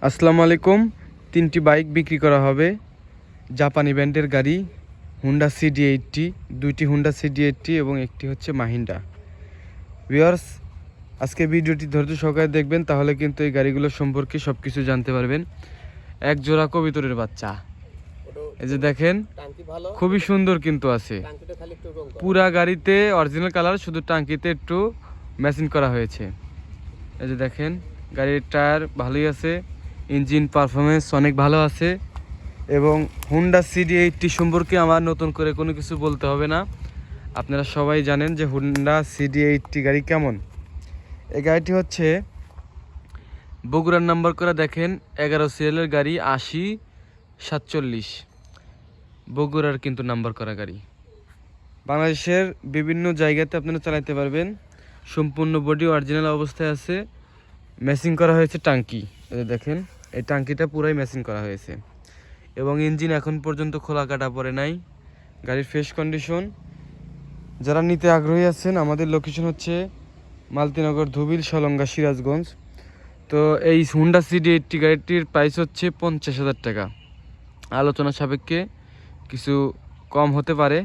আসসালামু আলাইকুম। তিনটি বাইক বিক্রি করা হবে, জাপানি ব্র্যান্ডের গাড়ি, হুন্ডা CD80, দুইটি হুন্ডা CD80 এবং একটি হচ্ছে মাহিন্ডা। ভিউয়ার্স, আজকে ভিডিওটি ধৈর্য সহকারে দেখবেন, তাহলে কিন্তু এই গাড়িগুলো সম্পর্কে সব কিছু জানতে পারবেন। এক জোড়া কবিতরের বাচ্চা, এই যে দেখেন, খুবই সুন্দর কিন্তু আছে। পুরা গাড়িতে অরিজিনাল কালার, শুধু টাঙ্কিতে একটু ম্যাচিং করা হয়েছে। এই যে দেখেন, গাড়ির টায়ার ভালোই আছে, ইঞ্জিন পারফরমেন্স অনেক ভালো আছে। এবং হুন্ডা CD80 সম্পর্কে আমার নতুন করে কোনো কিছু বলতে হবে না, আপনারা সবাই জানেন যে হুন্ডা CD80 গাড়ি কেমন। এই গাড়িটি হচ্ছে বগুড়ার নাম্বার করা, দেখেন 11 সিরিয়ালের গাড়ি, 8047 বগুড়ার কিন্তু নাম্বার করা গাড়ি। বাংলাদেশের বিভিন্ন জায়গাতে আপনারা চালাতে পারবেন। সম্পূর্ণ বডি অরিজিনাল অবস্থায় আছে, ম্যাচিং করা হয়েছে টাঙ্কি। দেখেন, এই টাঙ্কিটা পুরাই ম্যাচিং করা হয়েছে এবং ইঞ্জিন এখন পর্যন্ত খোলা কাটা পড়ে নাই, গাড়ির ফ্রেশ কন্ডিশন। যারা নিতে আগ্রহী আছেন, আমাদের লোকেশন হচ্ছে মালতীনগর, ধুবিল, সলঙ্গা, সিরাজগঞ্জ। তো এই হুন্ডা CD80 গাড়িটির প্রাইস হচ্ছে 50,000 টাকা। আলোচনা সাপেক্ষে কিছু কম হতে পারে,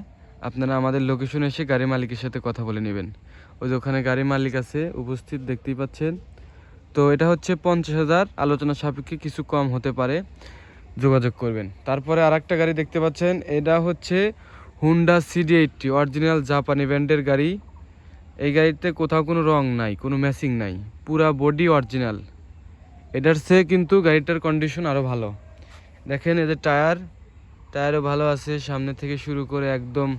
আপনারা আমাদের লোকেশনে এসে গাড়ি মালিকের সাথে কথা বলে নেবেন। ওই যে ওখানে গাড়ি মালিক আছে উপস্থিত, দেখতেই পাচ্ছেন। তো এটা হচ্ছে 50,000, আলোচনা সাপেক্ষে কিছু কম হতে পারে, যোগাযোগ করবেন। তারপরে আরেকটা গাড়ি দেখতে পাচ্ছেন, এটা হচ্ছে হুন্ডা CD80 অরিজিনাল জাপানি ব্র্যান্ডের গাড়ি। এই গাড়িতে কোথাও কোনো রং নাই, কোনো ম্যাচিং নাই, পুরা বডি অরিজিনাল। এটার চেয়ে কিন্তু গাড়িটার কন্ডিশন আরও ভালো। দেখেন, এদের টায়ারও ভালো আছে, সামনে থেকে শুরু করে একদম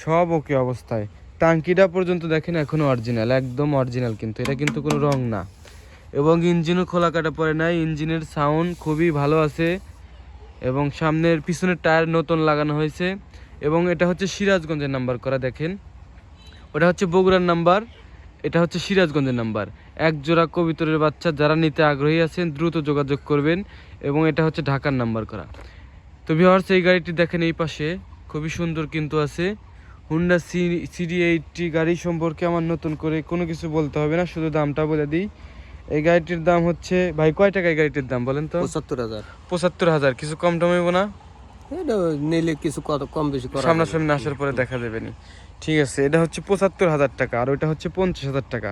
সব ওকে অবস্থায়। টাঙ্কিটা পর্যন্ত দেখেন এখনও অরিজিনাল, একদম অরিজিনাল, কিন্তু এটা কিন্তু কোনো রং না। এবং ইঞ্জিনও খোলা কাটা পড়ে নাই, ইঞ্জিনের সাউন্ড খুবই ভালো আছে। এবং সামনের পিছনের টায়ার নতুন লাগানো হয়েছে। এবং এটা হচ্ছে সিরাজগঞ্জের নাম্বার করা, দেখেন, ওটা হচ্ছে বগুড়ার নাম্বার, এটা হচ্ছে সিরাজগঞ্জের নাম্বার। এক জোড়া কবিতরের বাচ্চা, যারা নিতে আগ্রহী আছেন দ্রুত যোগাযোগ করবেন। এবং এটা হচ্ছে ঢাকার নাম্বার করা। তো ভিউয়ার্স, এই গাড়িটি দেখেন এই পাশে খুবই সুন্দর কিন্তু আছে। হুন্ডা CD80 গাড়ি সম্পর্কে আমার নতুন করে কোনো কিছু বলতে হবে না, শুধু দামটা বলে দিই। এই গাড়িটির দাম হচ্ছে, ভাই কয় টাকা এই গাড়িটির দাম বলেন তো? 75,000। 75,000, কিছু কম টম হইব না? এটা নিলে কিছু কম বেশি করা সামনাসামনি আসার পরে দেখা যাবে নি। ঠিক আছে, এটা হচ্ছে 75,000 টাকা, আর ওইটা হচ্ছে 50,000 টাকা।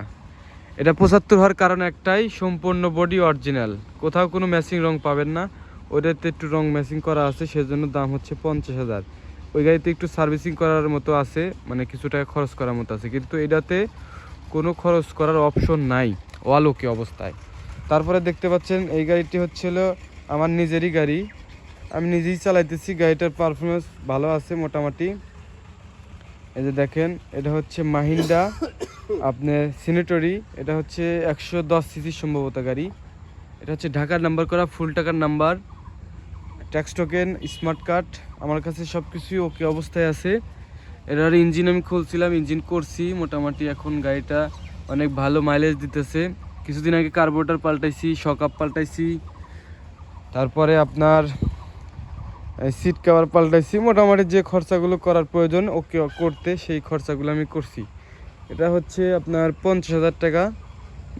এটা 75 হওয়ার কারণ একটাই, সম্পূর্ণ বডি অরিজিনাল, কোথাও কোনো ম্যাচিং রং পাবেন না। ওইটাতে একটু রং ম্যাচিং করা আছে, সেজন্য দাম হচ্ছে 50,000। ওই গাড়িতে একটু সার্ভিসিং করার মতো আছে, মানে কিছু টাকা খরচ করার মতো আছে, কিন্তু এটাতে কোনো খরচ করার অপশন নাই, ওয়ালোকে অবস্থায়। তারপরে দেখতে পাচ্ছেন, এই গাড়িটি হচ্ছিল আমার নিজেরই গাড়ি, আমি নিজেই চালাইতেছি। গাড়িটার পারফরমেন্স ভালো আছে মোটামুটি। এই যে দেখেন, এটা হচ্ছে মাহিন্ডা আপনার সিনেটরি, এটা হচ্ছে 110 সিসি সম্ভবত গাড়ি। এটা হচ্ছে ঢাকার নাম্বার করা, ফুল টাকার number, tax token, smart card, আমার কাছে সব কিছুই ওকে অবস্থায় আছে। এটার ইঞ্জিন আমি খুলছিলাম, ইঞ্জিন করছি মোটামুটি। এখন গাড়িটা অনেক ভালো মাইলেজ দিতেছে। কিছুদিন আগে কার্বোরেটর পাল্টাইছি, শক আপ পাল্টাইছি, তারপরে আপনার সিট কভার পাল্টাইছি। মোটামুটি যে খরচাগুলো করার প্রয়োজন ওকে করতে, সেই খরচাগুলো আমি করছি। এটা হচ্ছে আপনার 50,000 টাকা,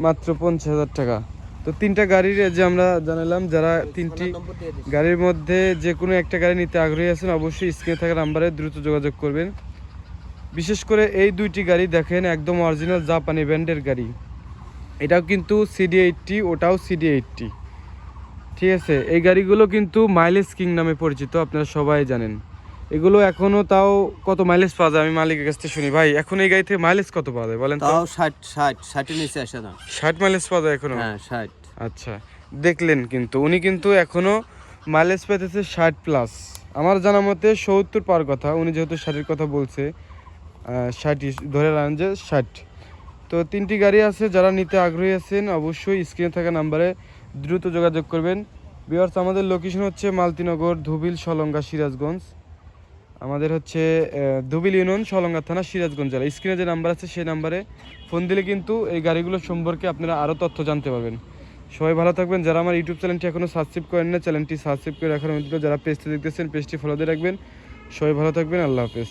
মাত্র 50,000 টাকা। তো তিনটা গাড়ির যে আমরা জানালাম, যারা তিনটি গাড়ির মধ্যে যে কোনো একটা গাড়ি নিতে আগ্রহী আছেন, অবশ্যই স্ক্রিনে থাকা নাম্বারে দ্রুত যোগাযোগ করবেন। বিশেষ করে এই দুইটি গাড়ি দেখেন, একদম অরিজিনাল জাপানি ব্র্যান্ডের গাড়ি। এটাও কিন্তু CD80, ওটাও CD80। ঠিক আছে, এই গাড়িগুলো কিন্তু মাইলেজ কিং নামে পরিচিত, আপনারা সবাই জানেন। এগুলো এখনো তাও কত মাইলেজ পাওয়া যায়, আমি মালিকের কাছ থেকে শুনি। ভাই, এখন এই গাড়ি থেকে মাইলেজ কত পাওয়া যায় বলেন তো? তাও 60 নিচে আসে না। 60 মাইলেজ পাওয়া যায় এখনো? হ্যাঁ, 60। আচ্ছা, দেখলেন, কিন্তু উনি কিন্তু এখনো মাইলেজ পেতেছে 60 প্লাস। আমার জানা মতে 70 পাওয়ার কথা, উনি যেহেতু 60-এর কথা বলছে, 60 ধরে রাখেন যে 60। তো তিনটি গাড়ি আছে, যারা নিতে আগ্রহী আছেন অবশ্যই স্ক্রিনে থাকা নাম্বারে দ্রুত যোগাযোগ করবেন। ভিউয়ার্স, আমাদের লোকেশন হচ্ছে মালতীনগর, ধুবিল, সলঙ্গা, সিরাজগঞ্জ। আমাদের হচ্ছে ধুবিল ইউনিয়ন, সলঙ্গা থানা, সিরাজগঞ্জ জেলা। স্ক্রিনে যে নাম্বার আছে সেই নাম্বারে ফোন দিলে কিন্তু এই গাড়িগুলো সম্পর্কে আপনারা আরও তথ্য জানতে পারবেন। সবাই ভালো থাকবেন। যারা আমার ইউটিউব চ্যানেলটি এখনও সাবস্ক্রাইব করেন না, চ্যানেলটি সাবস্ক্রাইব করে রাখার মধ্যে, যারা পেজটি দেখতেছেন পেজটি ফলো দিয়ে রাখবেন। সবাই ভালো থাকবেন, আল্লাহ হাফেজ।